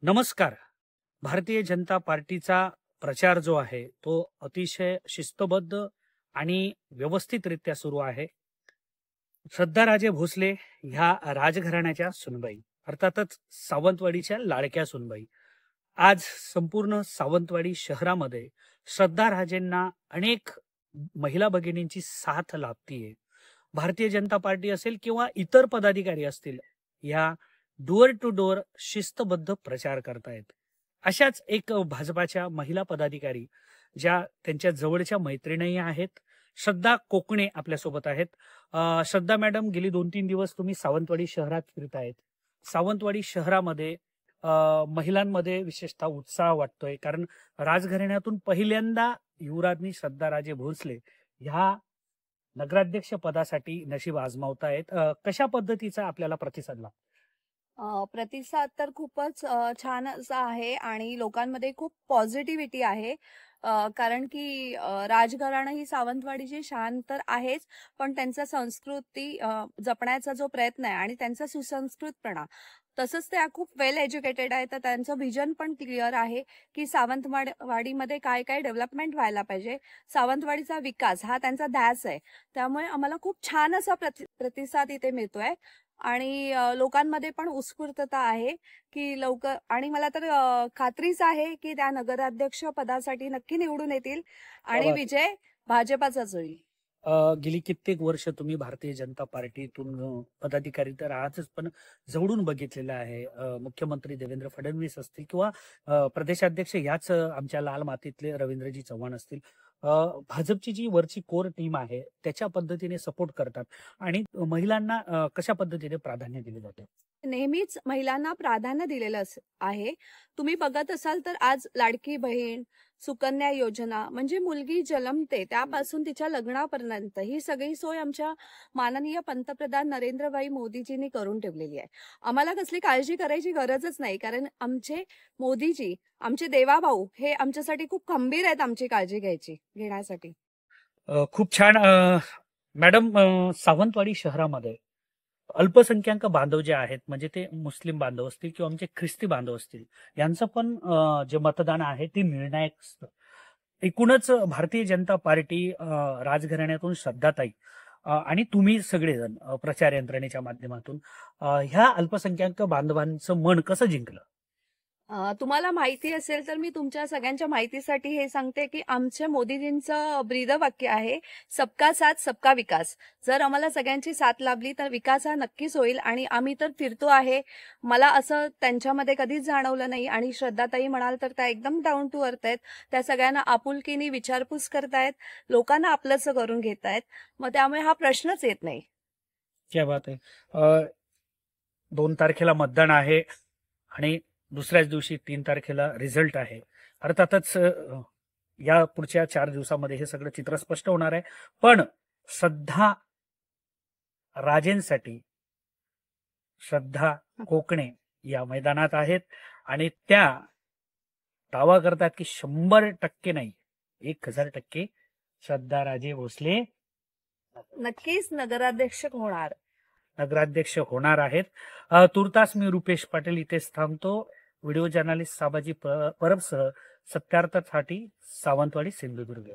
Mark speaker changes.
Speaker 1: नमस्कार. भारतीय जनता पार्टीचा प्रचार जो आहे तो अतिशय शिस्तबद्ध आणि व्यवस्थितरित्या सुरू आहे. श्रद्धाराजे भोसले ह्या राजघराण्याच्या सुनबाई, अर्थातच सावंतवाडीच्या लाडक्या सुनबाई, आज संपूर्ण सावंतवाडी शहरामध्ये श्रद्धाराजेंना अनेक महिला भगिनींची साथ लाभतीये. भारतीय जनता पार्टी असेल किंवा इतर पदाधिकारी असतील, या डोअर टू डोअर शिस्तबद्ध प्रचार करतायत. अशाच एक भाजपाच्या महिला पदाधिकारी, ज्या त्यांच्या जवळच्या मैत्रिणीही आहेत, श्रद्धा कोकणे आपल्यासोबत आहेत. श्रद्धा मॅडम, गेली 2-3 दिवस तुम्ही सावंतवाडी शहरात फिरतायत. सावंतवाडी शहरामध्ये महिलांमध्ये विशेषतः उत्साह वाटतोय, कारण राजघराण्यातून पहिल्यांदा युवराज्ञी श्रद्धाराजे भोसले ह्या नगराध्यक्ष पदासाठी नशीब आजमावतायत. कशा पद्धतीचा आपल्याला प्रतिसाद लाभतो?
Speaker 2: प्रतिसाद तर खूपच छान असा आहे आणि लोकांमध्ये खूप पॉझिटिव्हिटी आहे. कारण की राजघराणं ही सावंतवाडीची शान तर आहेच, पण त्यांचा संस्कृती जपण्याचा जो प्रयत्न आहे आणि त्यांचा सुसंस्कृतपणा, तसंच त्या खूप वेल एज्युकेटेड आहेत. तर त्यांचं व्हिजन पण क्लिअर आहे की सावंतवाडीमध्ये काय काय डेव्हलपमेंट व्हायला पाहिजे. सावंतवाडीचा विकास हा त्यांचा ध्यास आहे. त्यामुळे आम्हाला खूप छान असा प्रतिसाद इथे मिळतोय आणि लोकांमध्ये पण उत्स्फूर्तता आहे की लवकर, आणि मला तर खात्रीच आहे की त्या नगराध्यक्ष पदासाठी नक्की निवडून येतील आणि विजय भाजपाचाच होईल.
Speaker 1: गेली कित्येक वर्ष तुम्ही भारतीय जनता पार्टीतून पदाधिकारी तर आहातच, पण जवळून बघितलेलं आहे. मुख्यमंत्री देवेंद्र फडणवीस असतील किंवा प्रदेशाध्यक्ष याच आमच्या लाल मातीतले रवींद्रजी चव्हाण असतील, भाजपची जी वरची कोर टीम आहे त्याच्या पद्धतीने सपोर्ट करतात आणि महिलांना कशा पद्धतीने प्राधान्य दिले जाते?
Speaker 2: नेहमीच महिलांना प्राधान्य दिलेलं आहे. तुम्ही बघत असाल तर आज लाडकी बहीण, सुकन्या योजना, म्हणजे मुलगी जन्मते त्यापासून तिच्या लग्नापर्यंत ही सगळी सोय आमच्या माननीय पंतप्रधान नरेंद्रभाई मोदीजींनी करून ठेवलेली आहे. आम्हाला कसली काळजी करायची गरजच नाही, कारण आमचे मोदीजी, आमचे देवाभाऊ हे आमच्यासाठी खूप खंबीर आहेत आमची काळजी घेण्यासाठी.
Speaker 1: खूप छान. मॅडम, सावंतवाडी शहरामध्ये अल्पसंख्याक बांधव जे आहेत, म्हणजे ते मुस्लिम बांधव असतील किंवा आमचे ख्रिस्ती बांधव असतील, यांचं पण जे मतदान आहे ते निर्णायक असतं. एकूणच भारतीय जनता पार्टी, राजघराण्यातून श्रद्धाताई आणि तुम्ही सगळेजण प्रचार यंत्रणेच्या माध्यमातून ह्या अल्पसंख्याक बांधवांचं मन कसं जिंकलं?
Speaker 2: तुम्हाला माहिती असेल तर मी तुमच्या सगळ्यांच्या माहितीसाठी हे सांगते की आमच्या मोदीजींचं ब्रीदवाक्य आहे, सबका साथ सबका विकास. जर आम्हाला सगळ्यांची साथ लाभली तर विकास हा नक्कीच होईल आणि आम्ही तर फिरतो आहे. मला असं त्यांच्यामध्ये कधीच जाणवलं नाही. आणि श्रद्धाताई म्हणाल तर त्या एकदम डाऊन टू अर्थ आहेत. त्या सगळ्यांना आपुलकीने विचारपूस करतायत, लोकांना आपलंसं करून घेतायत. मग त्यामुळे हा प्रश्नच येत नाही.
Speaker 1: क्या बात आहे. 2 तारखेला मतदान आहे आणि दुसऱ्याच दिवशी 3 तारखेला रिझल्ट आहे. अर्थातच या पुढच्या 4 दिवसामध्ये हे सगळं चित्र स्पष्ट होणार आहे. पण श्रद्धा राजेंसाठी श्रद्धा कोकणे या मैदानात आहेत आणि त्या दावा करतात की 100% नाही, 1000% श्रद्धा राजे भोसले
Speaker 2: नक्कीच
Speaker 1: नगराध्यक्ष होणार आहेत. तुर्तास मी रुपेश पाटील इथेच थांबतो. Video journalist Sabaji परबसह सत्यार्थसाठी Sawantwadi, Sindhudurg.